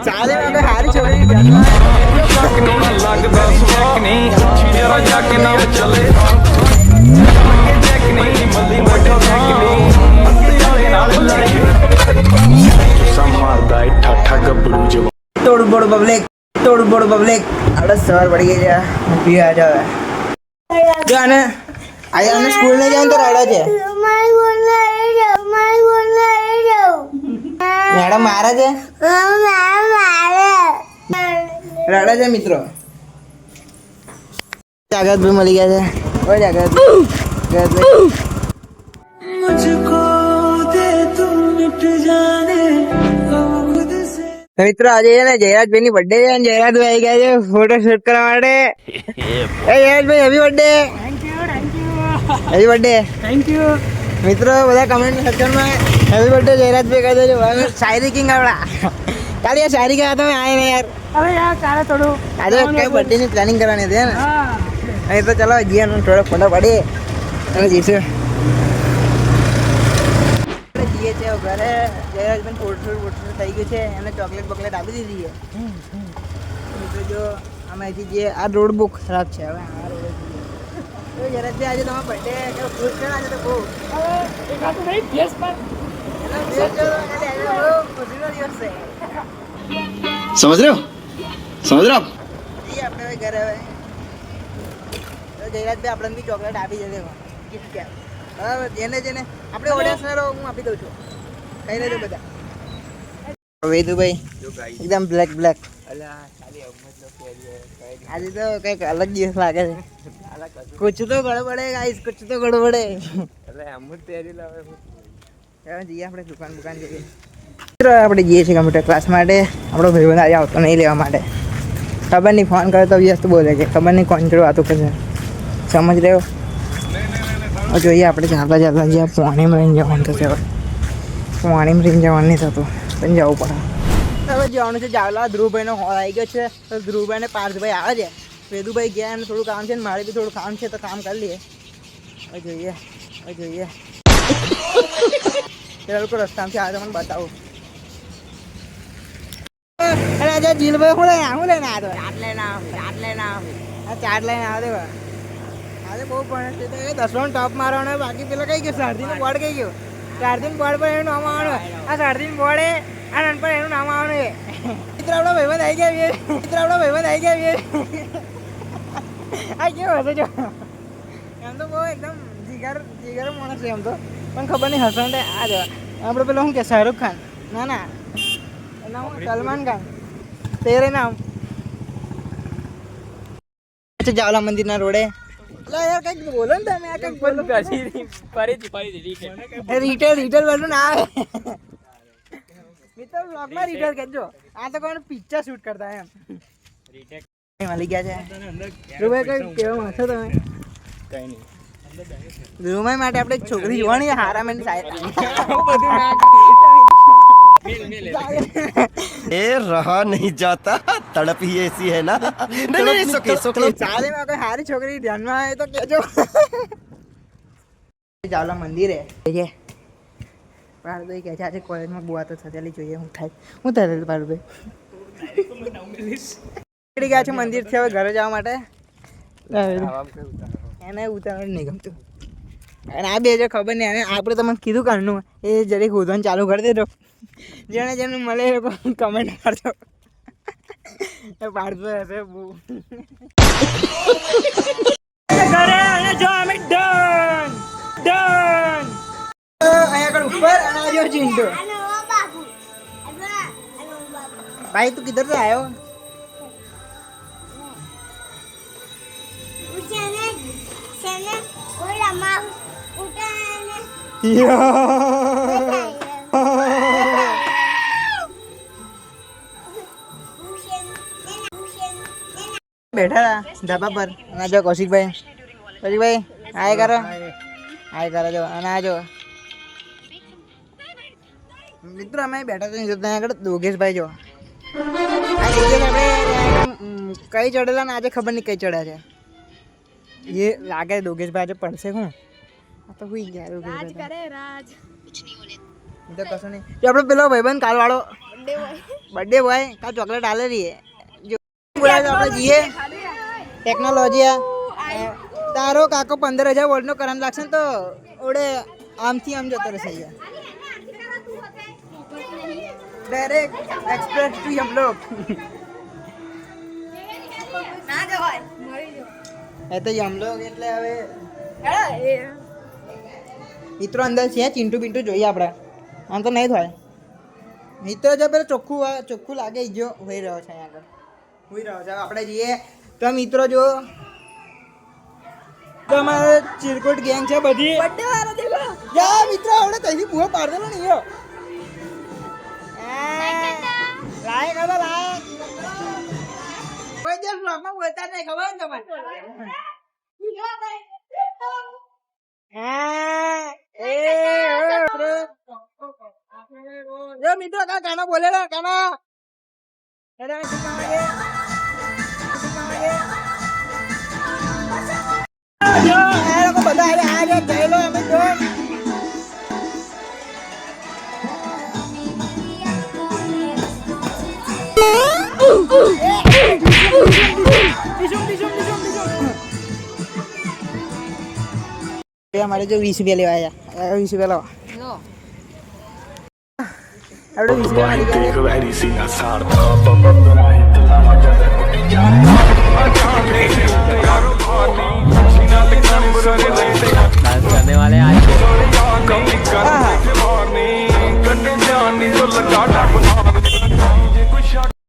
ચાલે આપણે હારી છોકરી થોડું બોડ પબ્લિક આપણે સવાર પડી ગઈ છે પીવા જાવ જો આને આને સ્કૂલ નહીં જાવ તો રડે છે મેડમ મારે છે રડે છે મિત્રો જાગૃત ભાઈ મળી ગયા છે કોઈ જાગૃત મિત્રો આજે છે ને જયરાજભાઈ ની બર્થડે છે જયરાજભાઈ આવી ગયા છે ફોટો શૂટ કરવા માટે Jayrajbhai happy birthday happy birthday thank you મિત્રો બધા કમેન્ટ સેક્શનમાં હેપી બર્થડે જયરાજભાઈ કહી દેજો શાયરી કિંગ આપડા કાલે યાર શાયરી ગયા તમે આए ને યાર અરે યાર ચાલે થોડું આજે કઈ બર્થડે ની પ્લાનિંગ કરવાની હતી ને અહીં તો ચલો જીયા થોડો ફોટો પાડીએ અને જઈશું જઈએ છે ઘરે જયરાજભાઈ ફોટો થઈ ગયું છે એને ચોકલેટ બકલેટ આપી દીધી છે મિત્રો જો અમે અહીંથી જઈએ આ રોડ બહુ ખરાબ છે હવે આ રોડ જયરાજભાઈ આજે તમારો બર્થડે ખુશ છે ને આજે તો બહુ समझ रहे हो આપણે હવે ઘરે હવે જયરાજભાઈ આપણને બી ચોકલેટ આપી જશે ગિફ્ટ કે બરાબર જેને આપણે ઓડિયન્સ હું આપી દઉં છું કહી દેજો બધા વેદુભાઈ એકદમ બ્લેક આજે તો કંઈક અલગ દિવસ લાગે છે કુછ તો ગડબડે ગાઈસ કુછ તો ગડબડે જઈએ આપણે દુકાન જઈએ આપણે જઈએ છીએ કમ્પ્યુટર ક્લાસ માટે આપણો ભાઈબંધ આજે આવતો નહીં લેવા માટે ખબર નહીં ફોન કરે તો વ્યસ્ત બોલે છે ખબર નહીં કોણ જોડે વાતો કરશે સમજ રહ્યો જોઈએ આપણે ચાલતા જ્યાં પાણીમાં રહીને જવાનું થશે હવે પાણીમાં રહીને જવાનું નહીં થતું પણ જવું પડે હવે જવાનું છે જાવલા ધ્રુવભાઈનો હોલ આવી ગયો છે તો ધ્રુવભાઈ ને પાર્થભાઈ આવે છે વેદુભાઈ ગયા એમને થોડું કામ છે ને મારે બી થોડું કામ છે તો કામ કરી લઈએ હવે જોઈએ એ લોકો રસ્તામાંથી આવે તો મને બતાવું અને આજે જીલભાઈ હું લઈને આવ્યો ચાટ લઈને આવે આજે બહુ પણ છે તો એ 10 ટોપ મારવાનો બાકી પેલા કઈ ગયો શારદીનો બોર્ડ કઈ ગયો શારદીનો બોર્ડ પર એનું નામ આવવાનું આ શારદીનો બોર્ડ આ નાન પર એનું નામ આવવાનું મિત્ર આપણો ભાઈબંધ આવી ગયા આ કેવો હશે જો એમ તો બહુ એકદમ જીગર માણસ છે એમ તો પણ ખબર નહીં હસણ આ જો આપણે પેલો શું કે શાહરુખ ખાન ના એના સલમાન ખાન તેરે નામ જાવલા મંદિરના રોડે યાર કઈક બોલો ને તમે આ કઈક બોલો રિટેલ બોલું ના આવે મિત્ર બ્લોગમાં રિટેલ કહેજો આ તો કોઈ પિક્ચર શૂટ કરતા એમ મળી ગયા છે ધ્રુવભાઈ કઈ કેવા છો તમે કઈ નહીં ધ્રુવભાઈ માટે આપણે છોકરી જોવાની હારા મેં ये रहा नहीं जाता तड़प ही ऐसी है ना ચાલે માં કોઈ હારી છોકરી ધ્યાનમાં આવે તો કેજો ચાવલા મંદિરે છે પારભાઈ કહે છે આજે કોલેજમાં બુઆ તો થયેલી જોઈએ હું થાય પારભાઈ ગયા છે મંદિરથી હવે ઘરે જવા માટે એને ઉતારવાનું નહીં ગમતું અને આ બે જો ખબર નહીં અને આપણે તમને કીધું કારનું એ જરીક ઉધન ચાલુ કરી દેજો જેને મળે એ લોકો કમેન્ટ કરજો એ પાડતો હશે બહુ ઘરે અને જો અમે ડન અહીંયા આગળ ઉપર અને આ જો ચિંટુ ભાઈ તું કિધર से आयो બેઠા ધાબા પર અને જો કૌશિકભાઈ આય કરો જો અને આ જો મિત્રો અમે બેઠા તો ત્યાં આગળ યોગેશભાઈ જો આ આપણે કઈ ચડેલા ને આજે ખબર નહીં કઈ ચડ્યા છે એ લાગે યોગેશભાઈ આજે પડશે શું તો હુઈ ગયા યોગેશભાઈ તો કશું નહીં જો આપણો પેલો ભાઈબંધ કાલવાળો બર્થડે બોય કા ચોકલેટ આલે રહી જો બોલાવે તો આપણે જઈએ ટેકનોલોજી તારો કાકો 15,000 વોલ્ટનો કરંટ લાગશે ને તો ઓડે આમથી આમ જતો રહેશે યાર ડાયરેક્ટ એક્સપ્રેસ ટુ યમલોક ના જવાય મરી જો એ તો યમલોક એટલે હવે મિત્રો અંદર છે ચિંટુ પિન્ટુ જોઈએ આપણે આમ તો નહીં થાય મિત્રો જો પેલો ચોખ્ખું લાગે જો હોઈ રહ્યો છે અહીંયા આગળ હોઈ રહ્યો છે આપણે જઈએ તો મિત્રો જો તો અમારે ચિરકુટ ગેંગ છે બધી બર્થડે વાળો દેખો જા મિત્રો આપણે ત્યાંથી બુહો પાડ દેલો ને યો લાઈક હવે લાઈક કોઈ દિવસ બ્લોગમાં બોલતા નહીં ખબર ને તમને જો મિત્રો કા ગાના બોલેલા ગાના એડા શીખવાગે જો આ લોકો બધા આ જો જઈલો અમે જો हमारे जो 20 रुपया लेवा आया 20 रुपया लो આપણે 20 રૂપિયા મારી ગયા